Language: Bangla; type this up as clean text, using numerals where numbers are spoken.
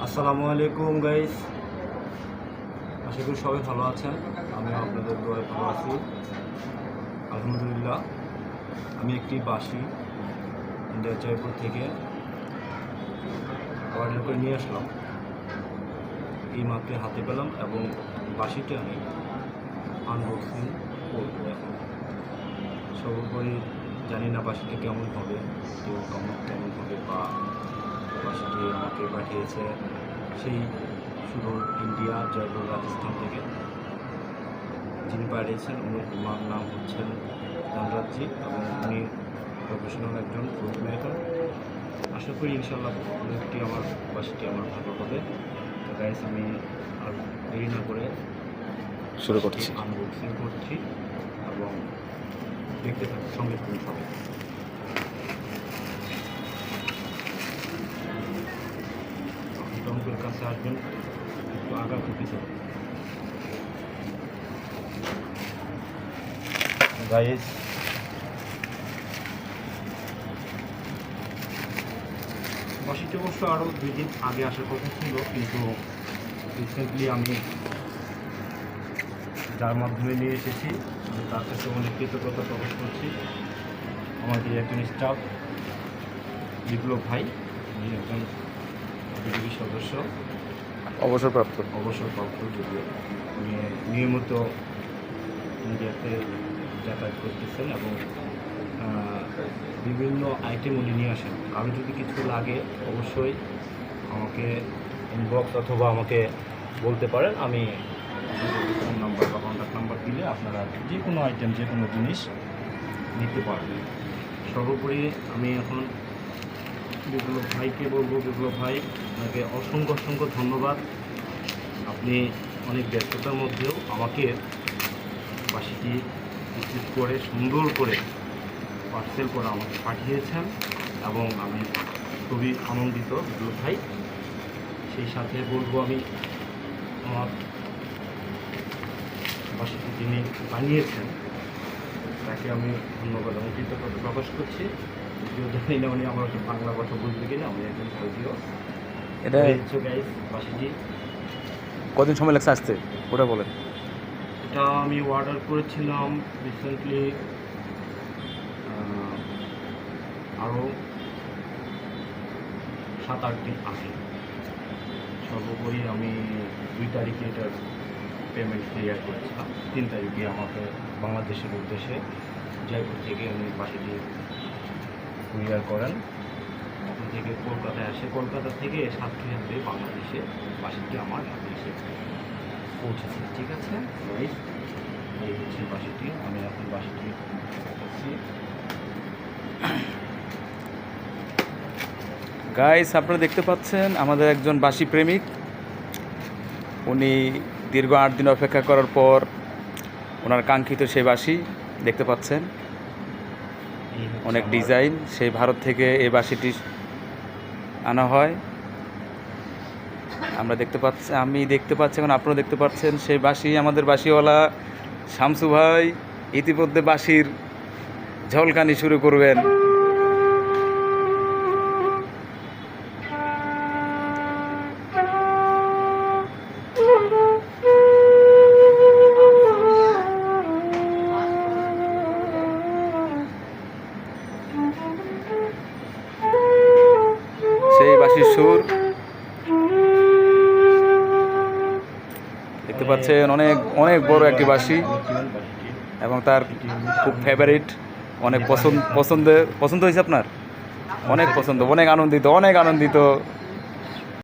আসসালামু আলাইকুম গাইস, আশা করি সবাই ভালো আছেন। আমি আপনাদের দোয়ায় ভালো আছি, আলহামদুলিল্লাহ। আমি একটি বাঁশি ইন্ডিয়া জয়পুর থেকে অর্ডার করে নিয়ে আসলাম, এই মাত্র হাতে পেলাম এবং বাঁশিটি আমি আনবক্সিং করব এখন। সর্বোপরি জানি না বাঁশিটি কেমন হবে, তো কেমন হবে, বা বাঁশিটি আমাকে পাঠিয়েছে সেই শুধু ইন্ডিয়া জয়পুর রাজস্থান থেকে। যিনি পাঠিয়েছেন ওনার নাম হচ্ছেন ধনরাজজি এবং উনি প্রফেশনাল একজন ফ্লুট মেকার। আশা করি ইনশাল্লাহ ফ্লুটটি বাঁশিটি আমার ভালো হবে। তো গাইস, আমি আর দেরি না করে শুরু করছি, আনবক্সিং করছি এবং দেখতে থাকি, সঙ্গে থাকুন সবাই। টঙ্কের কাছে আসবেন, একটু আগা পিছে গাইস। বাঁশিটি অবশ্য আরও 2 দিন আগে আসার কথা ছিল, কিন্তু রিসেন্টলি আমি যার মাধ্যমে নিয়ে এসেছি আমি তার কাছে অনেক কৃতজ্ঞতা প্রকাশ করছি। আমাদের একজন স্টাফ বিপ্লব ভাই, উনি একজন বিজেপি সদস্য, অবসরপ্রাপ্ত। যদিও উনি নিয়মিত ইন্ডিয়াতে যাতায়াত করতেছেন এবং বিভিন্ন আইটেম উনি নিয়ে আসেন। কারো যদি কিছু লাগে অবশ্যই আমাকে ইনবক্স অথবা আমাকে বলতে পারেন। আমি ফোন নাম্বার বা কন্ট্যাক্ট নাম্বার দিলে আপনারা যে কোনো আইটেম, যে কোনো জিনিস নিতে পারবেন। সর্বোপরি আমি এখন বিপ্লব ভাইকে বলবো, বিপ্লব ভাই আপনাকে অসংখ্য ধন্যবাদ। আপনি অনেক ব্যস্ততার মধ্যেও আমাকে বাঁশিটি রিসিভ করে সুন্দর করে পার্সেল করে আমাকে পাঠিয়েছেন এবং আমি খুবই আনন্দিত বিপ্লব ভাই। সেই সাথে বলবো, আমি আমার বাঁশিটি যিনি বানিয়েছেন তাকে আমি ধন্যবাদ এবং কৃতজ্ঞতা প্রকাশ করছি। যদিও জানি না উনি আমার বাংলা কথা বুঝবে কিনা, আমি একজন ভারতীয়। এটা গাইস, বাঁশিটি কদিন সময় লাগছে আসতে, ওটা বলেন। এটা আমি অর্ডার করেছিলাম রিসেন্টলি, আরও 7-8 দিন আগে। সর্বোপরি আমি 2 তারিখে এটার পেমেন্ট ক্লিয়ার করেছিলাম। 3 তারিখে আমাকে বাংলাদেশের উদ্দেশ্যে জয়পুর থেকে উনি বাঁশিটি কুরিয়ার করেন। ওখান থেকে কলকাতায় আসে, কলকাতা থেকে সাতক্ষীরাতে বাংলাদেশে বাঁশিটি আমার হাতে এসে পৌঁছেছে। ঠিক আছে, এই হচ্ছে বাঁশিটি। আমি এখন বাঁশিটি করছি। গাইস, আপনারা দেখতে পাচ্ছেন আমাদের একজন বাঁশি প্রেমিক। উনি দীর্ঘ 8 দিন অপেক্ষা করার পর ওনার কাঙ্ক্ষিত সেই বাঁশি দেখতে পাচ্ছেন, অনেক ডিজাইন, সেই ভারত থেকে এই বাঁশিটি আনা হয়। আমি দেখতে পাচ্ছি, এখন আপনারা দেখতে পাচ্ছেন সেই বাঁশি। আমাদের বাঁশিওয়ালা শামসু ভাই ইতিমধ্যে বাঁশির ঝলকানি শুরু করবেন। সেই বাঁশির সুর দেখতে পাচ্ছেন, অনেক বড় একটি বাঁশি এবং তার খুব ফেভারিট, অনেক পছন্দ হয়েছে আপনার? অনেক পছন্দ, অনেক আনন্দিত।